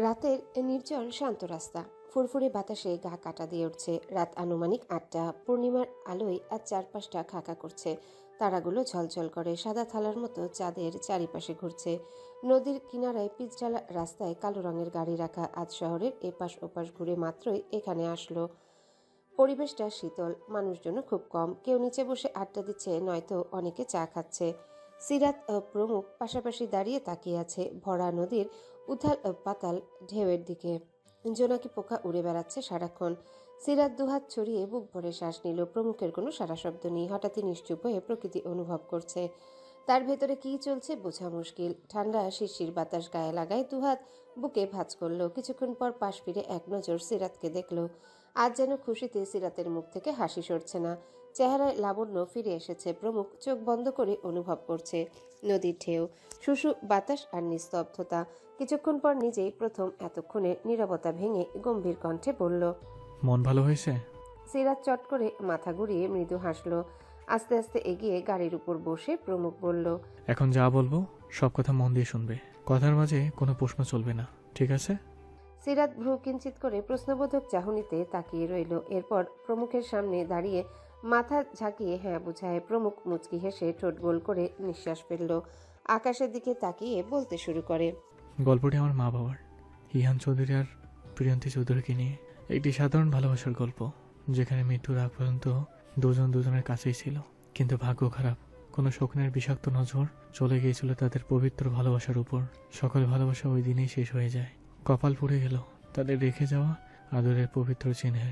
রাতের নির্জন শান্ত রাস্তা, ফুরফুরে বাতাসে গা কাটা দিয়ে উঠছে। রাত আনুমানিক ৮টা। পূর্ণিমার আলোয় আজ চারপাশটা খাকা করছে। তারাগুলো ঝলঝল করে সাদা থালার মতো চাঁদের চারিপাশে ঘুরছে। নদীর কিনারায় পিচঢালা রাস্তায় কালো রঙের গাড়ি রাখা আজ শহরের এপাশ ওপাশ ঘুরে মাত্রই এখানে আসলো। পরিবেশটা শীতল, মানুষজন খুব কম। কেউ নিচে বসে আড্ডা দিচ্ছে, নয়তো অনেকে চা খাচ্ছে। সিরাত প্রমুখ পাশাপাশি দাঁড়িয়ে তাকিয়ে আছে ভরা নদীর উথাল পাতাল ঢেউয়ের দিকে। জোনাকি পোকা উড়ে বেড়াচ্ছে সারাক্ষণ। সিরাত দুহাত ছড়িয়ে বুক ভরে শ্বাস নিল। প্রমুখের কোনো সারা শব্দ নেই। হঠাৎই নিশ্চুপ হয়ে প্রকৃতি অনুভব করছে। তার ভেতরে কী চলছে বোঝা মুশকিল। ঠান্ডা শিশির বাতাস গায়ে লাগায়, দুহাত বুকে ভাঁজ করলো। কিছুক্ষণ পর পাশ ফিরে এক নজর সিরাতকে দেখল। আজ যেন খুশিতে সিরাতের মুখ থেকে হাসি সরছে না। চেহারায় লাবণ্য ফিরে এসেছে। প্রমুখ চোখ বন্ধ করে অনুভব করছে নদীর ঢেউ, শুশু বাতাস আর নিস্তব্ধতা। কিছুক্ষণ পর নিজেই প্রথম এতক্ষণের নীরবতা ভেঙে গম্ভীর কণ্ঠে বলল, মন ভালো হয়েছে? সিরাত চট করে মাথা ঘুরিয়ে মৃদু হাসল। আস্তে আস্তে এগিয়ে গাড়ির উপর বসে প্রমুখ বলল, এখন যা বলবো সব কথা মন দিয়ে শুনবে। কথার মাঝে কোনো প্রশ্ন চলবে না, ঠিক আছে? সিরাত ভ্রু কিঞ্চিত করে প্রশ্নবোধক চাহনিতে তাকিয়ে রইল। এরপর প্রমুখের সামনে দাঁড়িয়ে মাথা ঝাঁকিয়ে হ্যাঁ বুঝায়। প্রমুখ মুচকি হেসে ঠোঁট গোল করে নিঃশ্বাস ফেলল। আকাশের দিকে তাকিয়ে বলতে শুরু করে, গল্পটি আমার মা বাবার, ইহান চৌধুরী আর প্রিয়ন্তী চৌধুরীকে নিয়ে একটি সাধারণ ভালোবাসার গল্প, যেখানে মৃত্যুর আগ পর্যন্ত দুজন দুজনের কাছেই ছিল। কিন্তু ভাগ্য খারাপ, কোনো শকুনের বিষাক্ত নজর চলে গিয়েছিল তাদের পবিত্র ভালোবাসার উপর। সকল ভালোবাসা ওই দিনেই শেষ হয়ে যায়। কপাল পুড়ে গেল তাদের রেখে যাওয়া আদরের পবিত্র চিহ্নের।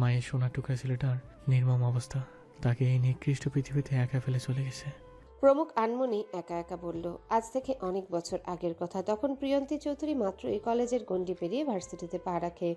মায়ের সোনার টুকরা ছেলেটার নির্মম অবস্থা, তাকে এই নিকৃষ্ট পৃথিবীতে একা ফেলে চলে গেছে। প্রমুখ আনমনি একা একা বলল, আজ থেকে অনেক বছর আগের কথা। তখন প্রিয়ন্তী চৌধুরী মাত্রই কলেজের গণ্ডি পেরিয়ে ভার্সিটিতে পা রাখে।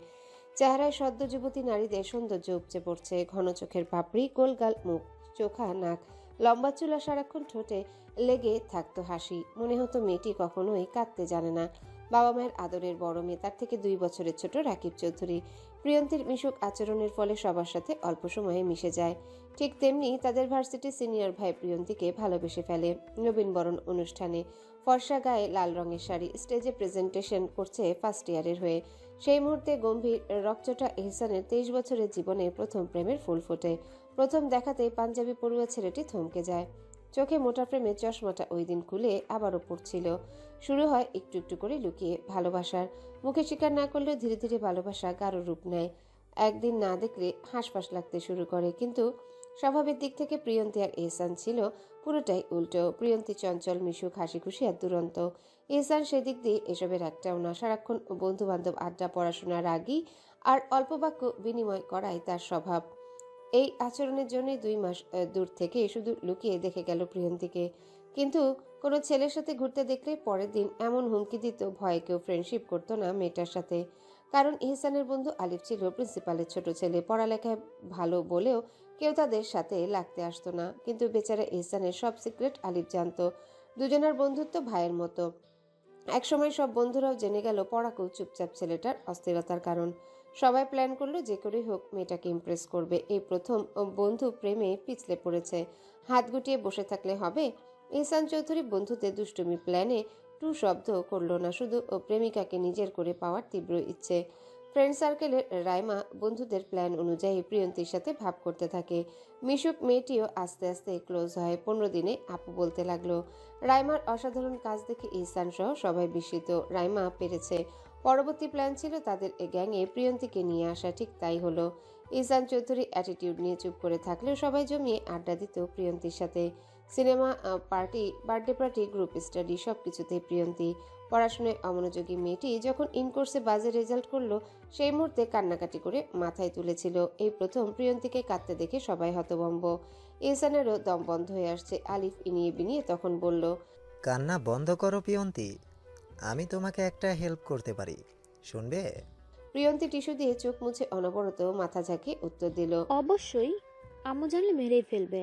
চেহারায় সদ্য যুবতী নারীদের সৌন্দর্য উপচে পড়ছে। ঘন চোখের পাপড়ি, গোলগাল মুখ, চোখা নাক, লম্বা চুলা, সারাক্ষণ ঠোঁটে লেগে থাকতো হাসি। মনে হতো মেয়েটি কখনোই কাঁদতে জানে না। বাবা মায়ের আদরের বড় মেয়ে, তার থেকে 2 বছরের ছোট রাকিব চৌধুরী। প্রিয়ন্তীর মিশুক আচরণের ফলে সবার সাথে অল্প সময়ে মিশে যায়। ঠিক তেমনি তাদের ভার্সিটির সিনিয়র ভাই প্রিয়ন্তীকে ভালোবেসে ফেলে। নবীনবরণ অনুষ্ঠানে ফর্সা গায়ে লাল রঙের শাড়ি, স্টেজে প্রেজেন্টেশন করছে ফার্স্ট ইয়ারের হয়ে। সেই মুহূর্তে গম্ভীর রকচটা এহসানের 23 বছরের জীবনে প্রথম প্রেমের ফুল ফোটে। প্রথম দেখাতেই পাঞ্জাবি পড়ুয়া ছেলেটি থমকে যায়। চোখে মোটা ফ্রেমের চশমাটা ওই দিন খুলে আবারও পড়ছিল। শুরু হয় একটু একটু করে লুকিয়ে ভালোবাসার। মুখে স্বীকার না করলেও ধীরে ধীরে ভালোবাসা গাঢ় রূপ নেয়। একদিন না দেখলে হাঁসফাঁস লাগতে শুরু করে। কিন্তু স্বভাবের দিক থেকে প্রিয়ন্তী আর এহসান ছিল পুরোটাই উল্টো। প্রিয়ন্তী চঞ্চল, মিশুক, হাসি খুশি আর দুরন্ত। এহসান সেদিক দিয়ে এসবের একটাও না। সারাক্ষণ বন্ধু বান্ধব আড্ডা, পড়াশোনা, রাগী আর অল্প বাক্য বিনিময় করাই তার স্বভাব। এই আচরণের জন্যই 2 মাস দূর থেকে শুধু লুকিয়ে দেখে গেল প্রিয়ন্তীকে। কিন্তু কোনো ছেলের সাথে ঘুরতে দেখলে পরের দিন এমন হুমকি দিত, ভয়ে কেউ ফ্রেন্ডশিপ করতো না মেয়েটার সাথে। কারণ ইহসানের বন্ধু আলিফ ছিল প্রিন্সিপালের ছোট ছেলে। পড়ালেখায় ভালো বলেও কেউ তাদের সাথে লাগতে আসতো না। কিন্তু বেচারা ইহসানের সব সিক্রেট আলিফ জানতো। দুজনের বন্ধুত্ব ভাইয়ের মতো। একসময় সব বন্ধুরাও জেনে গেল পড়াকেও চুপচাপ ছেলেটার অস্থিরতার কারণ। সবাই প্ল্যান করলো যে করেই হোক মেয়েটাকে ইমপ্রেস করবে। এই প্রথম বন্ধু প্রেমে পিছলে পড়েছে। হাত গুটিয়ে বসে থাকলে হবে? ইহসান চৌধুরী বন্ধুদের দুষ্টুমি প্ল্যানে টু শব্দ করলো না, শুধু প্রেমিকাকে নিজের করে পাওয়ার তীব্র ইচ্ছে। ফ্রেন্ড সার্কেলের রাইমা বন্ধুদের প্ল্যান অনুযায়ী প্রিয়ন্তীর সাথে ভাব করতে থাকে। মিশুক মেয়েটিও আস্তে আস্তে ক্লোজ হয়। 15 দিনে আপু বলতে লাগলো। রাইমার অসাধারণ কাজ দেখে ইহসান সহ সবাই বিস্মিত। রাইমা পেরেছে। পরবর্তী প্ল্যান ছিল তাদের গ্যাংয়ে প্রিয়ন্তীকে নিয়ে আসা। ঠিক তাই হলো। ইহসান চৌধুরী অ্যাটিটিউড নিয়ে চুপ করে থাকলেও সবাই জমিয়ে আড্ডা দিত প্রিয়ন্তীর সাথে। Cinema, party, birthday party, group study, সবকিছুতেই প্রিয়ন্তী। পড়াশোনায় অমনোযোগী মেয়েটি যখন ইনকোর্সে বাজে রেজাল্ট করলো, সেই মুহূর্তে কান্নাকাটি করে মাথায় তুলেছিল। এই প্রথম প্রিয়ন্তীকে কাঁদতে দেখে সবাই হতভম্ব। ইহসানেরও দম বন্ধ হয়ে আসছে। আলিফ ইনিয়ে বিনিয়ে তখন বলল, কান্না বন্ধ করো প্রিয়ন্তী, আমি তোমাকে একটা হেল্প করতে পারি, শুনবে? প্রিয়ন্তী টিস্যু দিয়ে চোখ মুছে অনবরত মাথা ঝাঁকিয়ে উত্তর দিল, অবশ্যই, আম্মু জানলে মেরেই ফেলবে।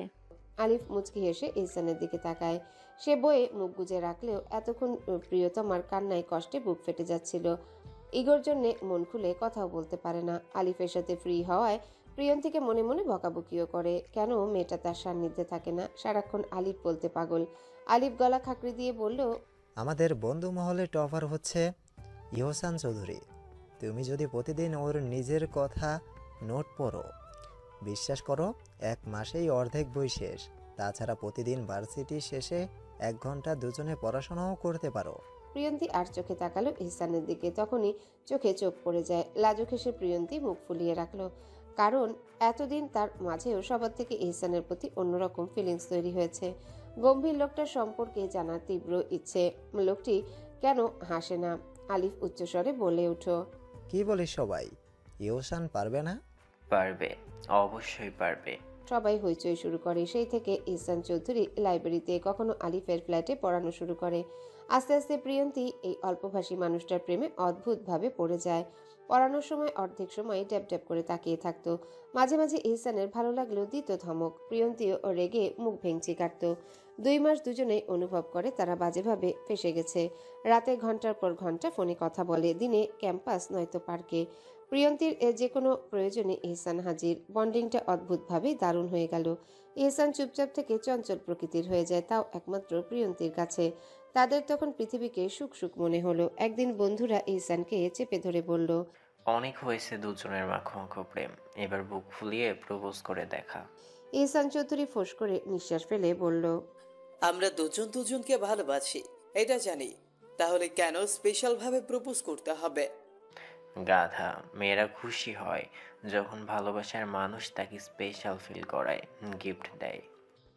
আলিফ মুচকি হেসে ইহসানের দিকে তাকায়। সে বয়ে মুখ গুজে রাখলেও এতক্ষণ প্রিয়তমার কান্নায় কষ্টে বুক ফেটে যাচ্ছিল। ইগোর জন্যে মন খুলে কথাও বলতে পারে না। আলিফের সাথে ফ্রি হওয়ায় প্রিয়ন্তীকে মনে মনে বকাবকিও করে। কেন মেয়েটা তার সান্নিধ্যে থাকে না? সারাক্ষণ আলিফ বলতে পাগল। আলিফ গলা খাকড়ি দিয়ে বলল, আমাদের বন্ধু মহলে টপার হচ্ছে ইহসান চৌধুরী। তুমি যদি প্রতিদিন ওর নিজের কথা নোট পড়ো, বিশ্বাস করো 1 মাসেই অর্ধেক বই শেষ। তাছাড়া প্রতিদিন ভার্সিটি শেষে 1 ঘন্টা দুজনে পড়াশোনাও করতে পারো। প্রিয়ন্তী আর চোখে তাকালো ইহসানের দিকে। তখনই চোখে চোখ পড়ে যায়। লাজুক হেসে প্রিয়ন্তী মুখ ফুলিয়ে রাখলো, কারণ এতদিন তার মাঝেও সবার থেকে ইহসানের প্রতি অন্যরকম ফিলিংস তৈরি হয়েছে। গম্ভীর লোকটার সম্পর্কে জানার তীব্র ইচ্ছে। লোকটি কেন হাসে না? আলিফ উচ্চস্বরে বলে উঠো, কি বলিস সবাই, ইহসান পারবে না? পারবে, অবশ্যই পারবে। সবাই হইচই শুরু করে। সেই থেকে ইহসান চৌধুরী লাইব্রেরিতে, কখনো আলিফের ফ্ল্যাটে পড়ানো শুরু করে। আস্তে আস্তে প্রিয়ন্তী এই অল্পভাষী মানুষটার প্রেমে অদ্ভুতভাবে পড়ে যায়। পড়ানোর সময় অর্ধেক সময় ড্যাব ড্যাব করে তাকিয়ে থাকতো। মাঝে মাঝে ইহসানের ভালো লাগলেও দিত ধমক। প্রিয়ন্তীও রেগে মুখ ভেঙচি কাটত। 2 মাস দুজনেই অনুভব করে তারা বাজেভাবে ফেসে গেছে। রাতে ঘন্টার পর ঘন্টা ফোনে কথা বলে, দিনে ক্যাম্পাস নয়তো পার্কে। প্রিয়ন্তীর যে কোনো প্রয়োজনে ইহসান হাজির। বন্ডিংটা অদ্ভুতভাবেই দারুণ হয়ে গেল। ইহসান চুপচাপ থেকে চঞ্চল প্রকৃতির হয়ে যায়, তাও একমাত্র প্রিয়ন্তীর কাছে। তাদের তখন পৃথিবীকে সুখ সুখ মনে হলো। একদিন বন্ধুরা ইহসানকে চেপে ধরে বলল, অনেক হয়েছে দুজনের মাখো প্রেম, এবার বুক ফুলিয়ে প্রপোজ করে দেখা। ইহসান চৌধুরী ফোঁস করে নিঃশ্বাস ফেলে বলল, আমরা দুজন দুজনকে ভালোবাসি, এটা জানি, তাহলে কেন স্পেশাল ভাবে প্রপোজ করতে হবে? গাধা, মেয়েরা খুশি হয় যখন ভালোবাসার মানুষ তাকে স্পেশাল ফিল করায়, গিফট দেয়।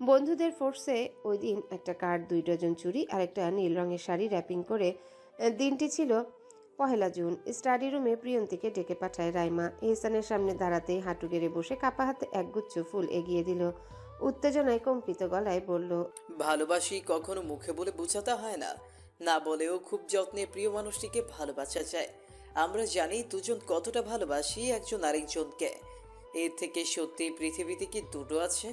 বন্ধুদের ফোর্সে ওই দিন একটা কার্ড, 2 ডজন চুড়ি আর একটা নীল রঙের শাড়ি র্যাপিং করে। দিনটি ছিল 1 জুন। স্টাডি রুমে প্রিয়ন্তীকে ডেকে পাঠায় রাইমা। ইহসানের সামনে দাঁড়াতে হাঁটু গেড়ে বসে কাপা হাতে একগুচ্ছ ফুল এগিয়ে দিল। উত্তেজনায় কম্পিত গলায় বলল, ভালোবাসি কখনো মুখে বলে বোঝাতে হয় না, না বলেও খুব যত্নে প্রিয় মানুষটিকে ভালোবাসা যায়। আমরা জানি দুজন কতটা ভালোবাসি একজন আরেকজনকে। এর থেকে সত্যি পৃথিবীতে কি দুটো আছে?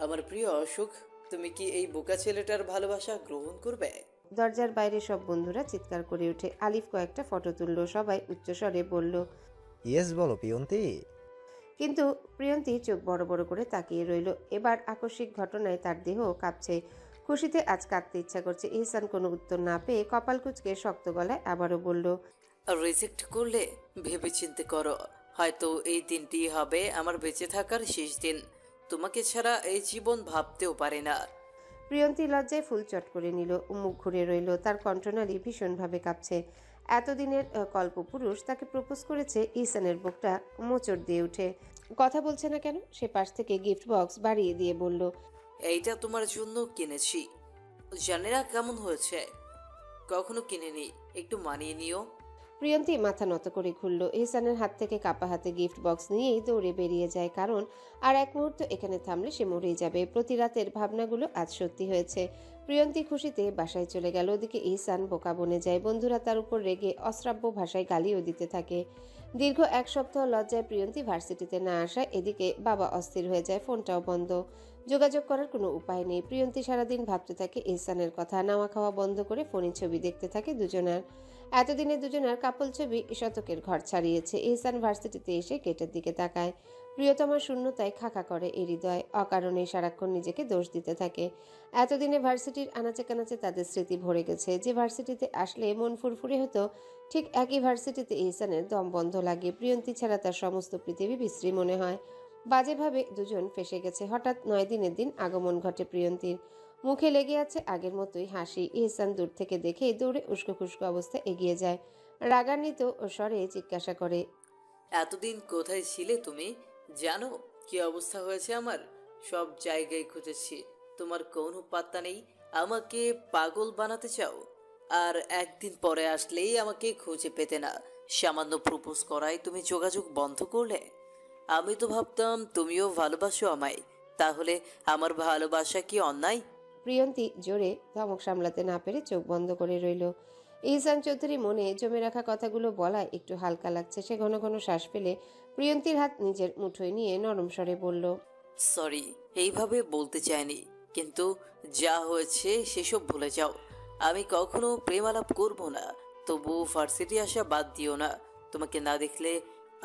আমার প্রিয় অশোক, তুমি কি এই বোকা ছেলেটার ভালোবাসা গ্রহণ করবে? দরজার বাইরে সব বন্ধুরা চিৎকার করে ওঠে। আলিফ কয়েকটা ফটো তুলল। সবাই উচ্চস্বরে বলল, ইয়েস বলো প্রিয়ন্তী। কিন্তু প্রিয়ন্তী চোখ বড় বড় করে তাকিয়ে রইল। এবার আকস্মিক ঘটনায় তার দেহ কাঁপছে। খুশিতে আজ কাঁদতে ইচ্ছা করছে। ইহসান কোনো উত্তর না পেয়ে কপাল কুঁচকে শক্ত গলায় আবারও বলল, রিজেক্ট করলে ভেবে চিন্তে করো, হয়তো এই দিনটি হবে আমার বেঁচে থাকার শেষ দিন। তোমাকে ছাড়া এই জীবন ভাবতেও পারে না। প্রিয়ন্তী লজ্জায় ফুল চট করে নিল। মুখ ঘুরে রইল। তার কণ্ঠনালী ভীষণভাবে কাঁপছে। এতদিনের কল্পপুরুষ তাকে প্রপোজ করেছে। ইহসানের বুকটা মোচড় দিয়ে উঠে। কথা বলছে না কেন? সে পাশ থেকে গিফট বক্স বাড়িয়ে দিয়ে বলল, এইটা তোমার জন্য কিনেছি, জানি না কেমন হয়েছে, কখনো কিনেনি, একটু মানিয়ে নিও। প্রিয়ন্তী মাথা নত করে ঘুরল। ইহসানের হাত থেকে কাপা হাতে গিফট বক্স নিয়েই দৌড়ে বেরিয়ে যায়। কারণ আর এক মুহূর্ত এখানে থামলে সে মরেই যাবে। প্রতি রাতের ভাবনাগুলো আজ সত্যি হয়েছে। প্রিয়ন্তী খুশিতে বাসায় চলে গেল। ওদিকে ইহসান বোকা বনে যায়। বন্ধুরা তার উপর রেগে অশ্রাব্য ভাষায় গালিও দিতে থাকে। দীর্ঘ 1 সপ্তাহ লজ্জায় প্রিয়ন্তী ভার্সিটিতে না আসায় এদিকে বাবা অস্থির হয়ে যায়। ফোনটাও বন্ধ। যোগাযোগ করার কোনো উপায় নেই। প্রিয়ন্তী সারাদিন ভাবতে থাকে ইহসানের কথা। নাওয়া খাওয়া বন্ধ করে ফোনে ছবি দেখতে থাকে দুজনার। এতদিনে দুজনার কাপল ছবি শতকের ঘর ছাড়িয়েছে। ইহসান ভার্সিটিতে এসে গেটের দিকে তাকায়। প্রিয়তমার শূন্যতায় খাকা করে এই হৃদয়। অকারণে সারাক্ষণ নিজেকে দোষ দিতে থাকে। এতদিনে ভার্সিটির আনাচে কানাচে তাদের স্মৃতি ভরে গেছে। যে ভার্সিটিতে আসলে মন ফুরফুরে হতো, ঠিক একই ভার্সিটিতে ইহসানের দম বন্ধ লাগে। প্রিয়ন্তী ছাড়া তার সমস্ত পৃথিবী বিশ্রী মনে হয়। বাজেভাবে দুজন ফেসে গেছে। হঠাৎ 9 দিনের দিন আগমন ঘটে প্রিয়ন্তীর। মুখে লেগে আছে আগের মতোই হাসি। ইহসান দূর থেকে দেখে দৌড়ে উস্কো খুস্কো অবস্থা এগিয়ে যায়। রাগান্বিত স্বরে জিজ্ঞাসা করে, এতদিন কোথায় ছিলে তুমি? জানো কি অবস্থা হয়েছে আমার? সব জায়গায় খুঁজেছি, তোমার কোনো পাত্তা নেই। আমাকে পাগল বানাতে চাও, আর একদিন পরে আসলেই আমাকে খুঁজে পেতে না। সামান্য প্রপোজ করায় তুমি যোগাযোগ বন্ধ করলে। আমি তো ভাবতাম তুমিও ভালোবাসো আমায়, তাহলে আমার ভালোবাসা কি অন্যায়? প্রিয়ন্তী জোরে ধমক সামলাতে না পেরে চোখ বন্ধ করে রইল। ইহসান চৌধুরী মনে জমে রাখা কথাগুলো বলায় একটু হালকা লাগছে। সে ঘন ঘন শ্বাস ফেলে প্রিয়ন্তীর হাত নিজের মুঠোয় নিয়ে নরম স্বরে বলল, সরি, এইভাবে বলতে চাইনি, কিন্তু যা হয়েছে সেসব ভুলে যাও। আমি কখনো প্রেমালাপ করব না, তবু ভার্সিটি আসা বাদ দিও না। তোমাকে না দেখলে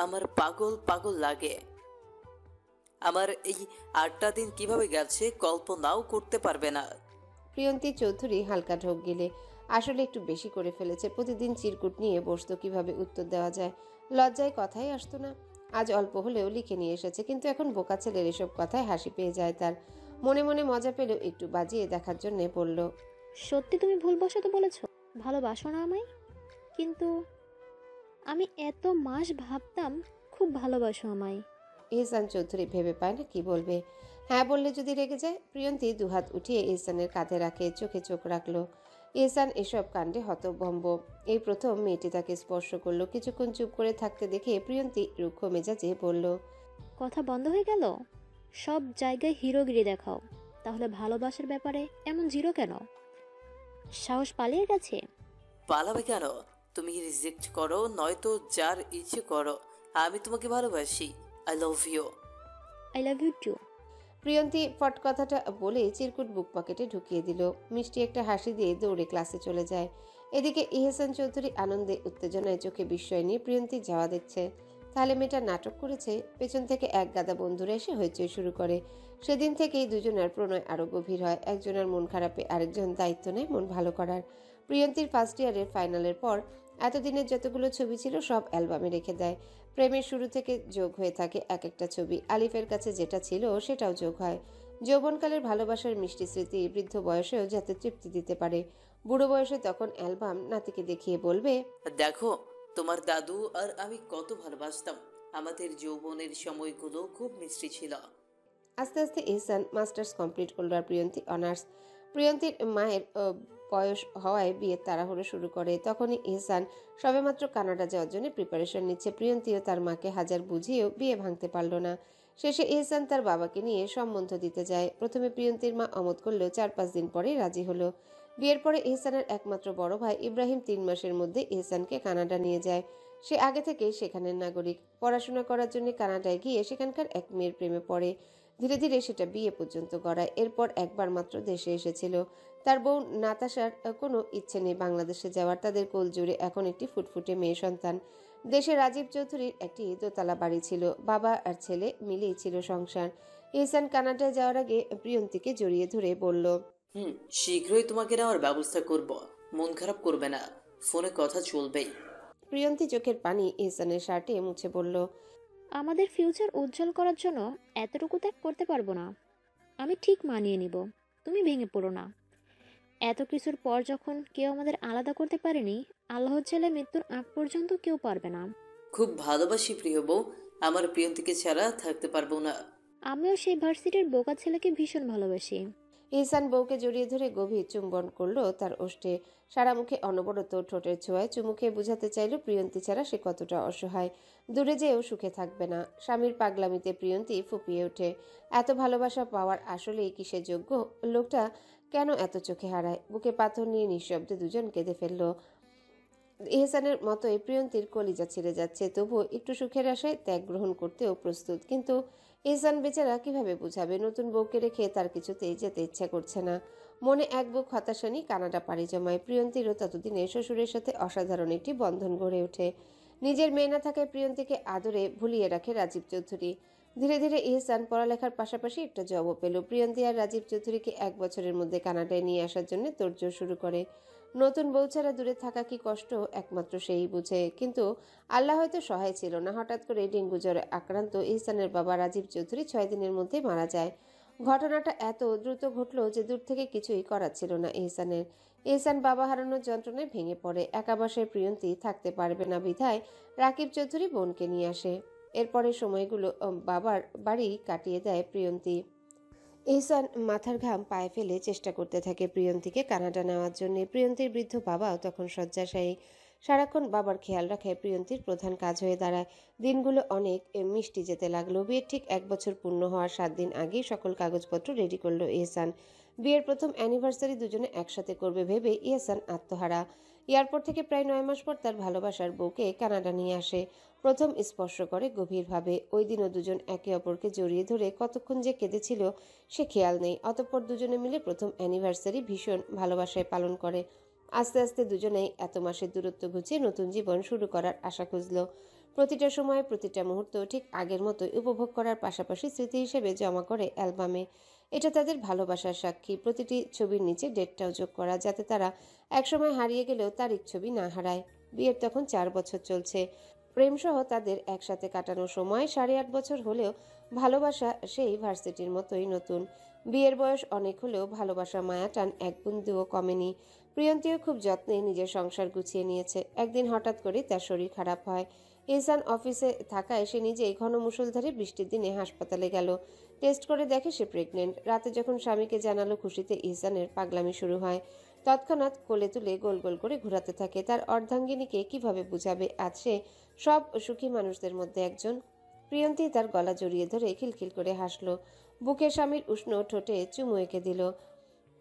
আমার পাগল পাগল লাগে। আমার এই 8টা দিন কিভাবে গেছে কল্পনাও করতে পারবে না। প্রিয়ন্তী চৌধুরী হালকা ঢোক গিলে আসলে একটু বেশি করে ফেলেছে। প্রতিদিন চিরকুট নিয়ে বসতো, কিভাবে উত্তর দেওয়া যায়। লজ্জায় কথাই আসতো না। আজ অল্প হলেও লিখে নিয়ে এসেছে, কিন্তু এখন বোকা ছেলের এসব কথায় হাসি পেয়ে যায় তার। মনে মনে মজা পেলেও একটু বাজিয়ে দেখার জন্যে বলল, সত্যি তুমি ভুলবশত বলেছ ভালোবাসো না আমায়? কিন্তু আমি এত মাস ভাবতাম খুব ভালোবাসো আমায়। ইহসান চৌধুরী ভেবে পায় না কি বলবে। হ্যাঁ বললে যদি রেগে যায়। প্রিয়ন্তী দুহাত উঠিয়ে ইহসানের কাঁধে রাখে, চোখে চোখ রাখলো। ইহসান এসব কাণ্ডে হতভম্ব। এই প্রথম মেয়েটি তাকে স্পর্শ করলো। কিছুক্ষণ চুপ করে থাকতে দেখে প্রিয়ন্তী রুক্ষ মেজাজে বলল, কথা বন্ধ হয়ে গেল? সব জায়গায় হিরোগিরি দেখাও, তাহলে ভালোবাসার ব্যাপারে এমন জিরো কেন? সাহস পালিয়ে গেছে? পালাবে কেন? তুমি রিজেক্ট করো, নয়তো যার ইচ্ছে করো। আমি তোমাকে ভালোবাসি। I love you. I love you too. Priyanti ফট কথাটা বলে চিরকুট বুক পকেটে ঢুকিয়ে দিল। মিষ্টি একটা হাসি দিয়ে দৌড়ে ক্লাসে চলে যায়। এদিকে ইহসান চৌধুরী আনন্দে উত্তেজনায় চোখে বিস্ময় নিয়ে প্রিয়ন্তীর যাওয়া দেখছে। তাহলে মেয়েটা নাটক করেছে। পেছন থেকে এক গাদা বন্ধুরা এসে হইচই শুরু করে। সেদিন থেকেই দুজনের প্রণয় আরো গভীর হয়। একজনের মন খারাপে আরেকজন দায়িত্ব নেয় মন ভালো করার। প্রিয়ন্তীর ফার্স্ট ইয়ারের ফাইনালের পর এতদিনের যতগুলো ছবি ছিল সব অ্যালবামে রেখে দেয়। প্রেমের শুরু থেকে যোগ হয়ে থাকে এক একটা ছবি। আলিফের কাছে যেটা ছিল সেটাও যোগ হয়। যৌবনকালের ভালোবাসার মিষ্টি স্মৃতি বৃদ্ধ বয়সেও যাতে তৃপ্তি দিতে পারে। বুড়ো বয়সে তখন অ্যালবাম নাতিকে দেখিয়ে বলবে, দেখো, তোমার দাদু আর আমি কত ভালোবাসতাম। আমাদের যৌবনের সময়গুলো খুব মিষ্টি ছিল। আস্তে আস্তে ইহসান মাস্টার্স কমপ্লিট করলো আর প্রিয়ন্তী অনার্স। প্রিয়ন্তীর মায়ের বয়স হওয়ায় বিয়ের তাড়াহুড়ো শুরু করে। তখনই ইহসান সবেমাত্র কানাডা যাওয়ার জন্য প্রিপারেশন নিচ্ছে। প্রিয়ন্তীও তার মাকে হাজার বুঝিয়েও বিয়ে ভাঙতে পারল না। শেষে ইহসান তার বাবাকে নিয়ে সম্বন্ধ দিতে যায়। প্রথমে প্রিয়ন্তীর মা অমত করলেও 4-5 দিন পরেই রাজি হলো। বিয়ের পরে ইহসানের একমাত্র বড় ভাই ইব্রাহিম 3 মাসের মধ্যে ইহসানকে কানাডা নিয়ে যায়। সে আগে থেকেই সেখানের নাগরিক। পড়াশোনা করার জন্য কানাডায় গিয়ে সেখানকার এক মেয়ের প্রেমে পড়ে। ধীরে ধীরে সেটা বিয়ে পর্যন্ত গড়ায়। এরপর একবার মাত্র দেশে এসেছিল। তার বউ নাতাশার কোনো ইচ্ছে নেই বাংলাদেশে যাওয়ার। তাদের কোল জুড়ে এখন একটি ফুটফুটে মেয়ে সন্তান। দেশে রাজীব চৌধুরীর একটি দোতলা বাড়ি ছিল। বাবা আর ছেলে মিলেই ছিল সংসার। ইহসান কানাডায় যাওয়ার আগে প্রিয়ন্তীকে জড়িয়ে ধরে বলল, শীঘ্রই তোমাকে নেওয়ার ব্যবস্থা করব। মন খারাপ করবে না, ফোনে কথা চলবেই। প্রিয়ন্তী চোখের পানি ইহসানের শার্টে মুছে বলল, আমাদের ফিউচার উজ্জ্বল করার জন্য এতটুকু ত্যাগ করতে পারবো না। আমি ঠিক মানিয়ে নিব, তুমি ভেঙে পড়ো না। এত কিছুর পর যখন কেউ আমাদের আলাদা করতে পারেনি, আল্লাহ চাইলে মৃত্যুর আগ পর্যন্ত কেউ পারবে না। খুব ভালোবাসি প্রিয় বউ, আমার প্রিয়ন্তীকে ছাড়া থাকতে পারবো না। আমিও সেই ভার্সিটির বোকা ছেলেকে ভীষণ ভালোবাসি। ইহসান বউকে জড়িয়ে ধরে গভীর চুম্বন করলো তার ওষ্ঠে। সারা মুখে অনবরত ঠোঁটের ছোঁয়ায় চুমু খেয়ে বুঝাতে চাইল প্রিয়ন্তী ছাড়া সে কতটা অসহায়। দূরে যেও সুখে থাকবে না। স্বামীর পাগলামিতে প্রিয়ন্তী ফুপিয়ে ওঠে। এত ভালোবাসা পাওয়ার আসলেই কিসে যোগ্য? লোকটা কেন এত চোখে হারায়? বুকে পাথর নিয়ে নিঃশব্দে দুজন কেঁদে ফেলল। ইহসানের মতোই প্রিয়ন্তীর কলিজা ছিঁড়ে যাচ্ছে। তবুও একটু সুখের আশায় ত্যাগ গ্রহণ করতেও প্রস্তুত। কিন্তু ইহসান বেচারা কিভাবে বুঝাবে? নতুন বউকে রেখে তার কিছুতেই যেতে ইচ্ছা করছে না। মনে এক বুক হতাশা নিয়ে কানাডা পাড়ি জমায়। প্রিয়ন্তীরও ততদিনে শ্বশুরের সাথে অসাধারণ একটি বন্ধন গড়ে ওঠে। নিজের মেয়ে না থাকায় প্রিয়ন্তীকে আদরে ভুলিয়ে রাখে রাজীব চৌধুরী। ধীরে ধীরে ইহসান পড়ালেখার পাশাপাশি একটা জবও পেল। প্রিয়ন্তী আর রাজীব চৌধুরীকে 1 বছরের মধ্যে কানাডায় নিয়ে আসার জন্য তোড়জোড় শুরু করে। নতুন বউ ছাড়া দূরে থাকা কি কষ্ট একমাত্র সেই বুঝে। কিন্তু আল্লাহ হয়তো সহায় ছিল না। হঠাৎ করে ডেঙ্গু জ্বরে আক্রান্ত ইহসানের বাবা রাজীব চৌধুরী 6 দিনের মধ্যে মারা যায়। ঘটনাটা এত দ্রুত ঘটলো যে দূর থেকে কিছুই করার ছিল না ইহসানের। ইহসান বাবা হারানোর যন্ত্রণায় ভেঙে পড়ে। একা বাসায় প্রিয়ন্তী থাকতে পারবে না বিধায় রাকিব চৌধুরী বোনকে নিয়ে আসে। এরপরে সময়গুলো বাবার বাড়ি কাটিয়ে দেয় প্রিয়ন্তী। ইহসান মাথার ঘাম পায়ে ফেলে চেষ্টা করতে থাকে প্রিয়ন্তীকে কানাডা নেওয়ার জন্য। প্রিয়ন্তীর বৃদ্ধ বাবাও তখন শয্যাশায়ী। সারাক্ষণ বাবার খেয়াল রাখায় প্রিয়ন্তীর প্রধান কাজ হয়ে দাঁড়ায়। দিনগুলো অনেক মিষ্টি যেতে লাগলো। বিয়ের ঠিক 1 বছর পূর্ণ হওয়ার 7 দিন আগেই সকল কাগজপত্র রেডি করলো ইহসান। বিয়ের প্রথম অ্যানিভার্সারি দুজনে একসাথে করবে ভেবে ইহসান আত্মহারা। এয়ারপোর্ট থেকে প্রায় 9 মাস পর তার ভালোবাসার বউকে কানাডা নিয়ে আসে। প্রথম স্পর্শ করে গভীরভাবে। ওই দিনও দুজন একে অপরকে জড়িয়ে ধরে কতক্ষণ যে কেঁদেছিল সে খেয়াল নেই। অতঃপর দুজনে মিলে প্রথম অ্যানিভার্সারি ভীষণ ভালোবাসায় পালন করে। আস্তে আস্তে দুজনেই এত মাসের দূরত্ব ঘুচিয়ে নতুন জীবন শুরু করার আশা খুঁজল। প্রতিটা সময় প্রতিটা মুহূর্ত ঠিক আগের মতোই উপভোগ করার পাশাপাশি স্মৃতি হিসেবে জমা করে অ্যালবামে। এটা তাদের ভালোবাসার সাক্ষী। প্রতিটি ছবির নিচে ডেটটাও যোগ করা, যাতে তারা একসময় হারিয়ে গেলেও তারিখ ছবি না হারায়। বিয়ের তখন 4 বছর চলছে। প্রেমসহ তাদের একসাথে কাটানো সময় 8.5 বছর হলেও ভালোবাসা সেই ভার্সিটির মতোই নতুন। বিয়ের বয়স অনেক হলেও ভালোবাসা মায়া টান এক বিন্দুও কমেনি। প্রিয়ন্তীও খুব যত্নে নিজের সংসার গুছিয়ে নিয়েছে। একদিন হঠাৎ করে তার শরীর খারাপ হয়। ইহসান অফিসে থাকায় সে নিজেই ঘন মুষলধারে বৃষ্টির দিনে হাসপাতালে গেল। টেস্ট করে দেখে সে প্রেগনেন্ট। রাতে যখন স্বামীকে জানালো, খুশিতে ইহসানের পাগলামি শুরু হয়। তৎক্ষণাৎ কোলে তুলে গোল গোল করে ঘোরাতে থাকে। তার অর্ধাঙ্গিনীকে কিভাবে বুঝাবে আজ সে সব সুখী মানুষদের মধ্যে একজন। প্রিয়ন্তী তার গলা জড়িয়ে ধরে খিলখিল করে হাসলো। বুকে স্বামীর উষ্ণ ঠোঁটে চুমু এঁকে দিল।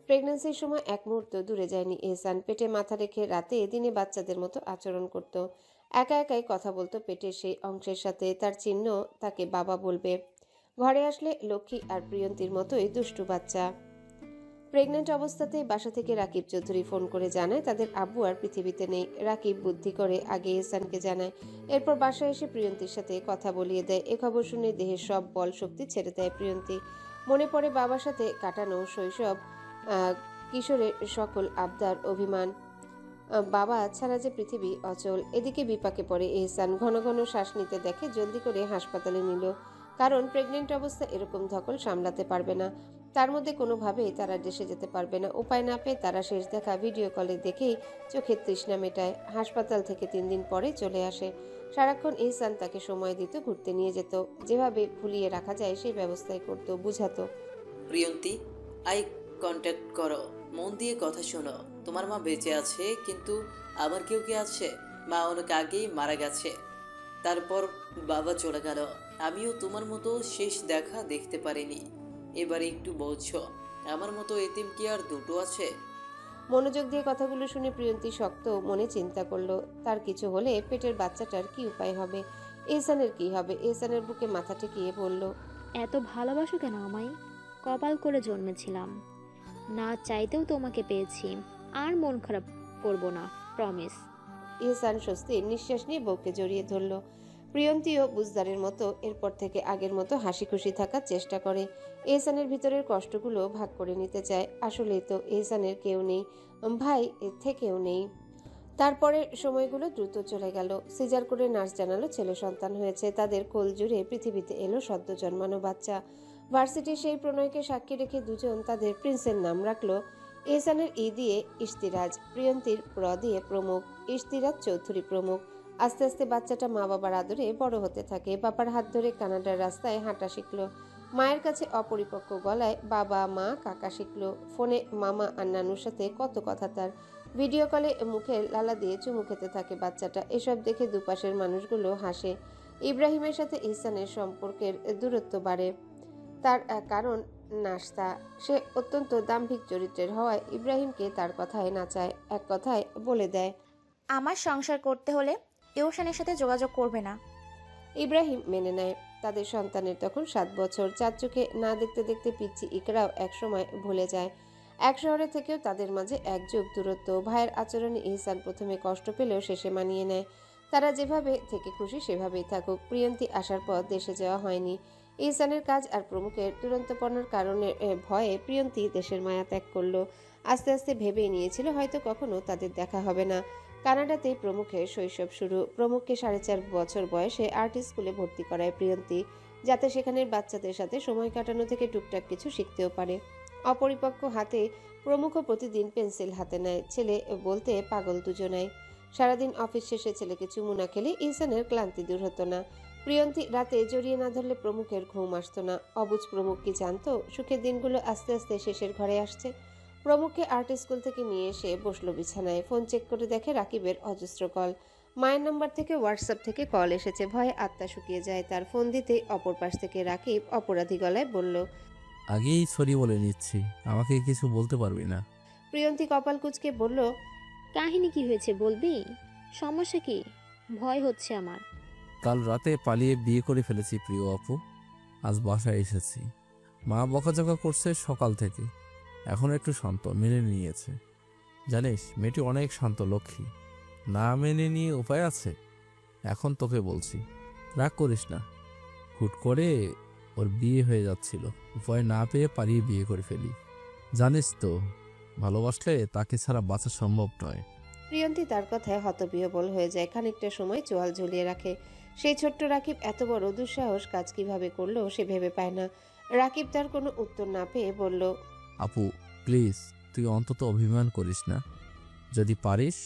প্রেগন্যান্সির সময় এক মুহূর্ত দূরে যায়নি এহসান। পেটে মাথা রেখে রাতে দিনে বাচ্চাদের মতো আচরণ করত। একা একাই কথা বলতো পেটের সেই অংশের সাথে। তার চিহ্ন তাকে বাবা বলবে। ঘরে আসলে লক্ষ্মী আর প্রিয়ন্তীর মতোই দুষ্টু বাচ্চা। প্রেগনেন্ট অবস্থাতেই বাসা থেকে রাকিব চৌধুরী ফোন করে জানায় তাদের আব্বু আর পৃথিবীতে নেই। রাকিব বুদ্ধি করে আগে এহসানকে জানায়। এরপর বাসায় এসে প্রিয়ন্তীর সাথে কথা বলিয়ে দেয়। এ খবর শুনে দেহের সব বল শক্তি ছেড়ে দেয় প্রিয়ন্তী। মনে পড়ে বাবার সাথে কাটানো শৈশব, কিশোরের সকল আবদার, অভিমান। বাবা ছাড়া যে পৃথিবী অচল। এদিকে বিপাকে পড়ে এহসান। ঘন ঘন শ্বাস নিতে দেখে, জলদি করে হাসপাতালে নিল। কারণ প্রেগনেন্ট অবস্থা এরকম ধকল সামলাতে পারবে না। তার মধ্যে কোনোভাবেই তারা দেশে যেতে পারবে না। উপায় না পেয়ে তারা শেষ দেখা ভিডিও কলে দেখেই চোখের তৃষ্ণা মেটায়। হাসপাতাল থেকে 3 দিন পরে চলে আসে। সারাক্ষণ এহসান তাকে সময় দিত, ঘুরতে নিয়ে যেত। যেভাবে ভুলিয়ে রাখা যায় সেই ব্যবস্থাই করত, বুঝাতো। প্রিয়ন্তী, আই কন্ট্যাক্ট করো, মন দিয়ে কথা শোনো। তোমার মা বেঁচে আছে, কিন্তু আমার কেউ কে আছে? মা অনেক আগেই মারা গেছে। তারপর বাবা চলে গেল। আমিও তোমার মতো শেষ দেখা দেখতে পারিনি। এবারে একটু বোঝো, আমার মতো এতিম কি আর দুটো আছে? মনোযোগ দিয়ে কথাগুলো শুনে প্রিয়ন্তী শক্ত মনে চিন্তা করলো, তার কিছু হলে পেটের বাচ্চাটার কি উপায় হবে? এহসানের কি হবে? এহসানের বুকে মাথা ঠেকিয়ে বলল, এত ভালোবাসো কেন আমায়? কপাল করে জন্মেছিলাম, না চাইতেও তোমাকে পেয়েছি। আর মন খারাপ করব না, প্রমিস। এহসান স্বস্তির নিঃশ্বাস নিয়ে বউকে জড়িয়ে ধরল। প্রিয়ন্তীও বুঝদারের মতো এরপর থেকে আগের মতো হাসি খুশি থাকার চেষ্টা করে। এহসানের ভিতরের কষ্টগুলো ভাগ করে নিতে চায়। আসলেই তো এহসানের কেউ নেই, ভাই থেকেও নেই। তারপরের সময়গুলো দ্রুত চলে গেল। সিজার করে নার্স জানালো ছেলে সন্তান হয়েছে। তাদের কোল জুড়ে পৃথিবীতে এলো সদ্য জন্মানো বাচ্চা। ভার্সিটির সেই প্রণয়কে সাক্ষী রেখে দুজন তাদের প্রিন্সের নাম রাখলো। এহসানের ই দিয়ে ইশতিরাজ, প্রিয়ন্তীর প্র দিয়ে প্রমুখ, ইশতিরাজ চৌধুরী প্রমুখ। আস্তে আস্তে বাচ্চাটা মা বাবার আদরে বড় হতে থাকে। বাবার হাত ধরে কানাডার রাস্তায় হাঁটা শিখলো। মায়ের কাছে অপরিপক্ক গলায় বাবা মা কাকা শিখলো। ফোনে মামা আর নানুর সাথে কত কথা তার। ভিডিও কলে মুখের লালা দিয়ে চুমু খেতে থাকে বাচ্চাটা। এসব দেখে দুপাশের মানুষগুলো হাসে। ইব্রাহিমের সাথে ইহসানের সম্পর্কের দূরত্ব বাড়ে। তার কারণ নাশতা। সে অত্যন্ত দাম্ভিক চরিত্রের হওয়ায় ইব্রাহিমকে তার কথায় নাচায়, এক কথায় বলে দেয়, আমার সংসার করতে হলে ইউশানের সাথে যোগাযোগ করবে না। ইব্রাহিম মেনে নেয়। তাদের সন্তানের তখন 7 বছর। চার চোখে না দেখতে দেখতে পিচ্চি ইকরাও একসময় ভুলে যায়। এক শহরে থেকেও তাদের মাঝে এক যুগ দূরত্ব। ভাইয়ের আচরণে ইহসান প্রথমে কষ্ট পেলেও শেষে মানিয়ে নেয়। তারা যেভাবে থেকে খুশি সেভাবেই থাকুক। প্রিয়ন্তী আসার পর দেশে যাওয়া হয়নি। ইহসানের কাজ আর প্রমুখের দুরন্তপনার কারণে ভয়ে প্রিয়ন্তী দেশের মায়া ত্যাগ করলো। আস্তে আস্তে ভেবেই নিয়েছিল হয়তো কখনো তাদের দেখা হবে না। কানাডাতেই প্রমুখের শৈশব শুরু। প্রমুখকে 4.5 বছর বয়সে আর্ট স্কুলে ভর্তি করায় প্রিয়ন্তী, যাতে সেখানের বাচ্চাদের সাথে সময় কাটানো থেকে টুকটাক কিছু শিখতেও পারে। অপরিপক্ক হাতে প্রমুখও প্রতিদিন পেন্সিল হাতে নেয়। ছেলে বলতে পাগল দুজনাই। সারাদিন অফিস শেষে ছেলেকে চুমু না খেলে ইহসানের ক্লান্তি দূর হতো না। প্রিয়ন্তী রাতে জড়িয়ে না ধরলে প্রমুখের ঘুম আসতো না। অবুঝ প্রমুখ কি জানতো সুখের দিনগুলো আস্তে আস্তে শেষের ঘরে আসছে। প্রমুখকে আর্ট স্কুল থেকে নিয়ে এসে বসলো বিছানায়। ফোন চেক করে দেখে রাকিবের অজস্র কল। মায়ের নাম্বার থেকে হোয়াটসঅ্যাপ থেকে কল এসেছে। ভয়ে আত্মা শুকিয়ে যায় তার। ফোন দিতে অপর পাশ থেকে রাকিব অপরাধী গলায় বলল, আগেই সরি বলে নিচ্ছি, আমাকে কিছু বলতে পারবি না। প্রিয়ন্তী কপাল কুঁচকে বলল, কাহিনী কি হয়েছে বলবি? সমস্যা কি? ভয় হচ্ছে আমার। কাল রাতে পালিয়ে বিয়ে করে ফেলেছি প্রিয় আপু। আজ বাসায় এসেছি। মা বকাঝকা করছে সকাল থেকে, এখন একটু শান্ত, মেনে নিয়েছে। জানিস মেয়েটি অনেক শান্ত, লক্ষ্মী। না মেনে নিয়ে উপায় আছে? এখন তোকে বলছি, রাগ করিস না। হুট করে ওর বিয়ে হয়ে যাচ্ছিল, উপায় না পেয়ে পালিয়ে বিয়ে করে ফেলি। জানিস তো, ভালোবাসলে তাকে ছাড়া বাঁচা সম্ভব নয়। প্রিয়ন্তী তার কথায় হতবিহ্বল হয়ে যায়। খানিকটা সময় চোয়াল ঝুলিয়ে রাখে। সেই ছোট্ট রাকিব এত বড় দুঃসাহস কাজ কিভাবে করলো সে ভেবে পায় না। রাকিব তার কোনো উত্তর না পেয়ে বলল, আপু প্লিজ, তুই অন্তত অভিমান করিস না। যদি পারিস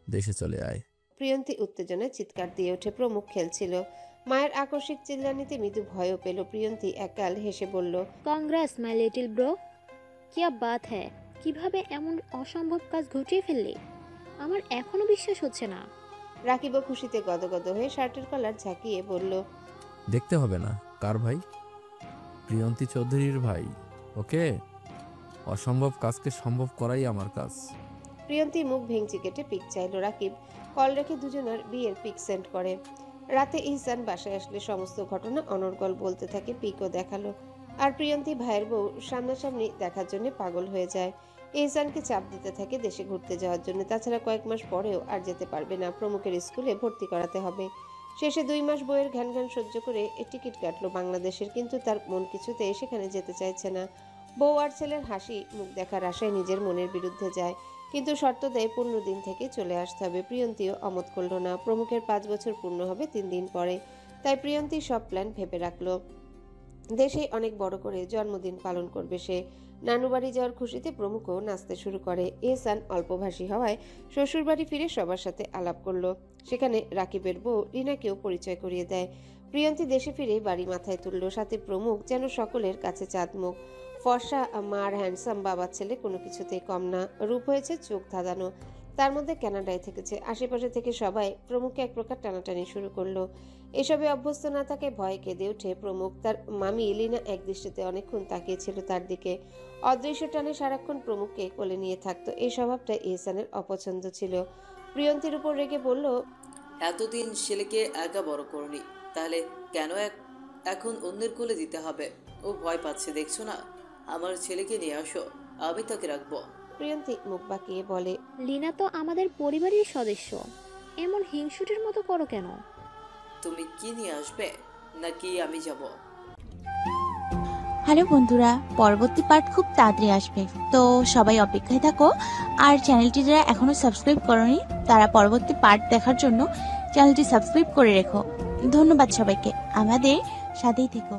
দেশে চলে আয়। প্রিয়ন্তী উত্তেজনায় চিৎকার দিয়ে ওঠে। প্রমুখ খেলছিল। মায়ের আকস্মিক চিল্লানিতে মৃদু ভয়ও পেল। প্রিয়ন্তী একগাল হেসে বলল, কংগ্রেস মাই লিটল ব্রো, কিয়া বাত হ্যায়, কিভাবে এমন অসম্ভব কাজ ঘটিয়ে ফেললি? আমার এখনো বিশ্বাস হচ্ছে না। রাকিবও খুশিতে গদগদ হয়ে শার্টের কলার ঝাঁকিয়ে বলল, দেখতে হবে না কার ভাই, প্রিয়ন্তী চৌধুরীর ভাই। ওকে, অসম্ভব কাজকে সম্ভব করাই আমার কাজ। প্রিয়ন্তী মুখ ভেঙচি কেটে পিক চাইল। রাকিব কল রেখে দুজনের বিয়ের পিক সেন্ড করে। রাতে ইহসান বাসায় আসলে সমস্ত ঘটনা অনর্গল বলতে থাকে। পিকও দেখালো। আর প্রিয়ন্তী ভাইয়ের বউ সামনাসামনি দেখার জন্য পাগল হয়ে যায়। ইহসানকে চাপ দিতে থাকে দেশে ঘুরতে যাওয়ার জন্য। তাছাড়া কয়েক মাস পরেও আর যেতে পারবে না। প্রমুখের স্কুলে ভর্তি করাতে হবে। শেষে 2 মাস বইয়ের ঘ্যান ঘ্যান সহ্য করে টিকিট কাটলো বাংলাদেশের, কিন্তু তার মন কিছুতে সেখানে যেতে চাইছে না। বউ আর ছেলের হাসি মুখ দেখার আশায় নিজের মনের বিরুদ্ধে যায়, কিন্তু শর্ত দেয় 15 দিন থেকে চলে আসতে হবে। প্রিয়ন্তীও অমত করল না। প্রমুখের 5 বছর পূর্ণ হবে 3 দিন পরে, তাই প্রিয়ন্তী সব প্ল্যান ভেবে রাখলো। দেশে অনেক বড় করে জন্মদিন পালন করবে সে। নানুবাড়ি যাওয়ার খুশিতে প্রমুখও নাচতে শুরু করে। এহসান অল্পভাষী হওয়ায় শ্বশুরবাড়ি ফিরে সবার সাথে আলাপ করলো। সেখানে রাকিবের বউ রিনাকেও পরিচয় করিয়ে দেয়। প্রিয়ন্তী দেশে ফিরে বাড়ি মাথায় তুলল। সাথে প্রমুখ যেন সকলের কাছে চাঁদমুখ। ফর্সা মার হ্যান্ডসাম বাবার ছেলে কোনো কিছুতেই কম না। রূপ হয়েছে চোখ ধাঁধানো। তার মধ্যে কানাডায় থেকেছে। আশেপাশে থেকে সবাই প্রমুখকে এক প্রকার টানাটানি শুরু করলো। এসবে অভ্যস্ত না থাকে ভয়ে কেঁদে ওঠে প্রমুখ। তার মামি এলিনা একদৃষ্টিতে অনেকক্ষণ তাকিয়েছিল তার দিকে। অদৃশ্য টানে সারাক্ষণ প্রমুখকে কোলে নিয়ে থাকতো। এই স্বভাবটা ইহসানের অপছন্দ ছিল। প্রিয়ন্তীর উপর রেগে বলল, এতদিন ছেলেকে একা বড় করনি, তাহলে কেন এখন অন্যের কোলে দিতে হবে? ও ভয় পাচ্ছে দেখছো না? আমার ছেলেকে নিয়ে আসো, আমি তাকে রাখবো। প্রিয়ন্তী মুখ বাঁকিয়ে বলে, লিনা তো আমাদের পরিবারের সদস্য, এমন হিংসুটের মতো করো কেন? তুমি কি নিয়ে আসবে নাকি আমি যাব? হ্যালো বন্ধুরা, পরবর্তী পার্ট খুব তাড়াতাড়ি আসবে, তো সবাই অপেক্ষায় থাকো। আর চ্যানেলটি যারা এখনো সাবস্ক্রাইব করোনি তারা পরবর্তী পার্ট দেখার জন্য চ্যানেলটি সাবস্ক্রাইব করে রেখো। ধন্যবাদ সবাইকে, আমাদের সাথেই থেকো।